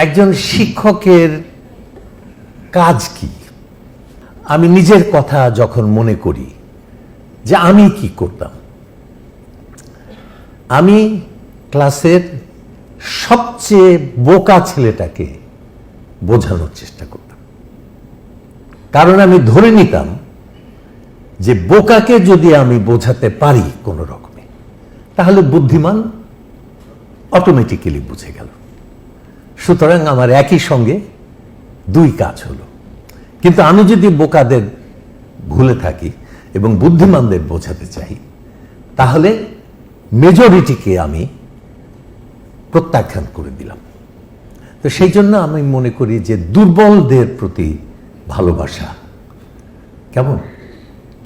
একজন শিক্ষকের কাজ কি? আমি নিজের কথা যখন মনে করি যে আমি কি করতাম, আমি ক্লাসের সবচেয়ে বোকা ছেলেটাকে বোঝানোর চেষ্টা করতাম। কারণ আমি ধরে নিতাম যে বোকাকে যদি আমি বোঝাতে পারি কোনো রকমে, তাহলে বুদ্ধিমান অটোমেটিক্যালি বুঝে গেল। সুতরাং আমার একই সঙ্গে দুই কাজ হলো। কিন্তু আমি যদি বোকাদের ভুলে থাকি এবং বুদ্ধিমানদের বোঝাতে চাই, তাহলে মেজরিটিকে আমি প্রত্যাখ্যান করে দিলাম। তো সেই জন্য আমি মনে করি যে দুর্বলদের প্রতি ভালোবাসা কেমন,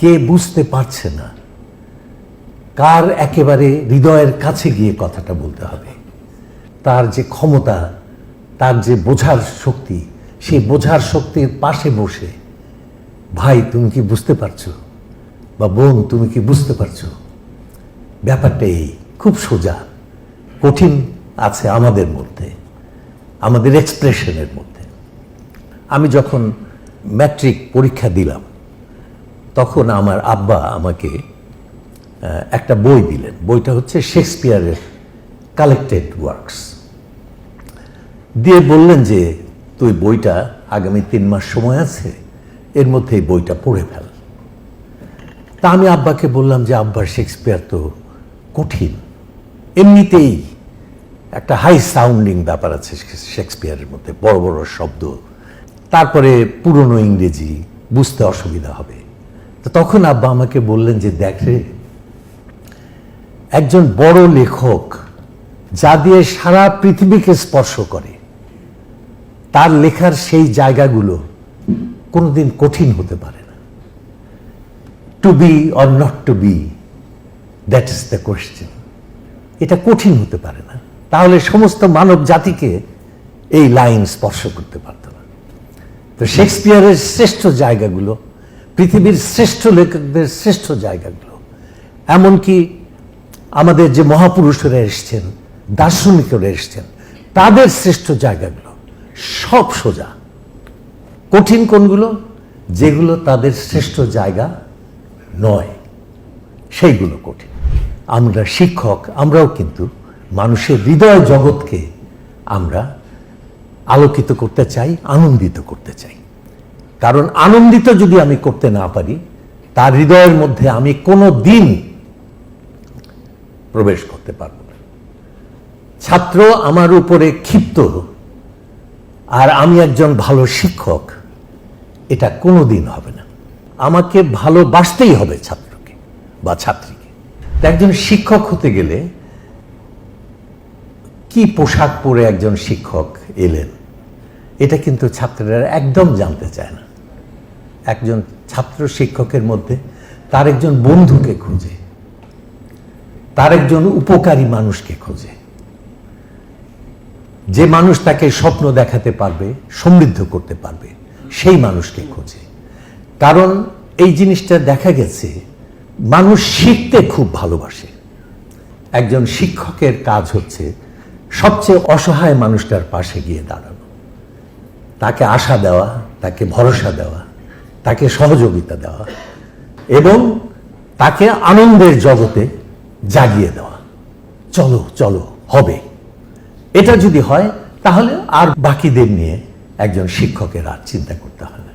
কে বুঝতে পারছে না, কার একেবারে হৃদয়ের কাছে গিয়ে কথাটা বলতে হবে, তার যে ক্ষমতা, তার যে বোঝার শক্তি, সেই বোঝার শক্তির পাশে বসে, ভাই তুমি কি বুঝতে পারছো, বা বোন তুমি কি বুঝতে পারছো, ব্যাপারটা এই খুব সোজা। কঠিন আছে আমাদের মধ্যে, আমাদের এক্সপ্রেশনের মধ্যে। আমি যখন ম্যাট্রিক পরীক্ষা দিলাম, তখন আমার আব্বা আমাকে একটা বই দিলেন। বইটা হচ্ছে শেক্সপিয়ারের কালেক্টেড ওয়ার্কস। দিয়ে বললেন যে তুই বইটা, আগামী 3 মাস সময় আছে, এর মধ্যে এই বইটা পড়ে ফেল। তা আমি আব্বাকে বললাম যে আব্বা, শেক্সপিয়ার তো কঠিন, এমনিতেই একটা হাই সাউন্ডিং ব্যাপার আছে শেক্সপিয়ারের মধ্যে, বড় বড় শব্দ, তারপরে পুরনো ইংরেজি, বুঝতে অসুবিধা হবে। তো তখন আব্বা আমাকে বললেন যে দেখ রে, একজন বড় লেখক যা দিয়ে সারা পৃথিবীকে স্পর্শ করে, তার লেখার সেই জায়গাগুলো কোনোদিন কঠিন হতে পারে না। To be or not to be, that is the question. এটা কঠিন হতে পারে না, তাহলে সমস্ত মানব জাতিকে এই লাইন স্পর্শ করতে পারত না। তো শেক্সপিয়ারের শ্রেষ্ঠ জায়গাগুলো, পৃথিবীর শ্রেষ্ঠ লেখকদের শ্রেষ্ঠ জায়গাগুলো, এমনকি আমাদের যে মহাপুরুষরা এসছেন, দার্শনিকরা এসছেন, তাদের শ্রেষ্ঠ জায়গাগুলো সব সোজা। কঠিন কোনগুলো? যেগুলো তাদের শ্রেষ্ঠ জায়গা নয়, সেইগুলো কঠিন। আমরা শিক্ষক, আমরাও কিন্তু মানুষের হৃদয় জগৎকে আমরা আলোকিত করতে চাই, আনন্দিত করতে চাই। কারণ আনন্দিত যদি আমি করতে না পারি, তার হৃদয়ের মধ্যে আমি কোনো দিন প্রবেশ করতে পারব না। ছাত্র আমার উপরে ক্ষিপ্ত আর আমি একজন ভালো শিক্ষক, এটা কোনো দিন হবে না। আমাকে ভালোবাসতেই হবে ছাত্রকে বা ছাত্রীকে। একজন শিক্ষক হতে গেলে কি পোশাক পরে একজন শিক্ষক এলেন, এটা কিন্তু ছাত্ররা একদম জানতে চায় না। একজন ছাত্র শিক্ষকের মধ্যে তার একজন বন্ধুকে খোঁজে, তার একজন উপকারী মানুষকে খোঁজে, যে মানুষ তাকে স্বপ্ন দেখাতে পারবে, সমৃদ্ধ করতে পারবে, সেই মানুষকে খোঁজে। কারণ এই জিনিসটা দেখা গেছে, মানুষ শিখতে খুব ভালোবাসে। একজন শিক্ষকের কাজ হচ্ছে সবচেয়ে অসহায় মানুষটার পাশে গিয়ে দাঁড়ানো, তাকে আশা দেওয়া, তাকে ভরসা দেওয়া, তাকে সহযোগিতা দেওয়া এবং তাকে আনন্দের জগতে জাগিয়ে দেওয়া। চলো চলো, হবে। এটা যদি হয়, তাহলে আর বাকিদের নিয়ে একজন শিক্ষকের আর চিন্তা করতে হয় না।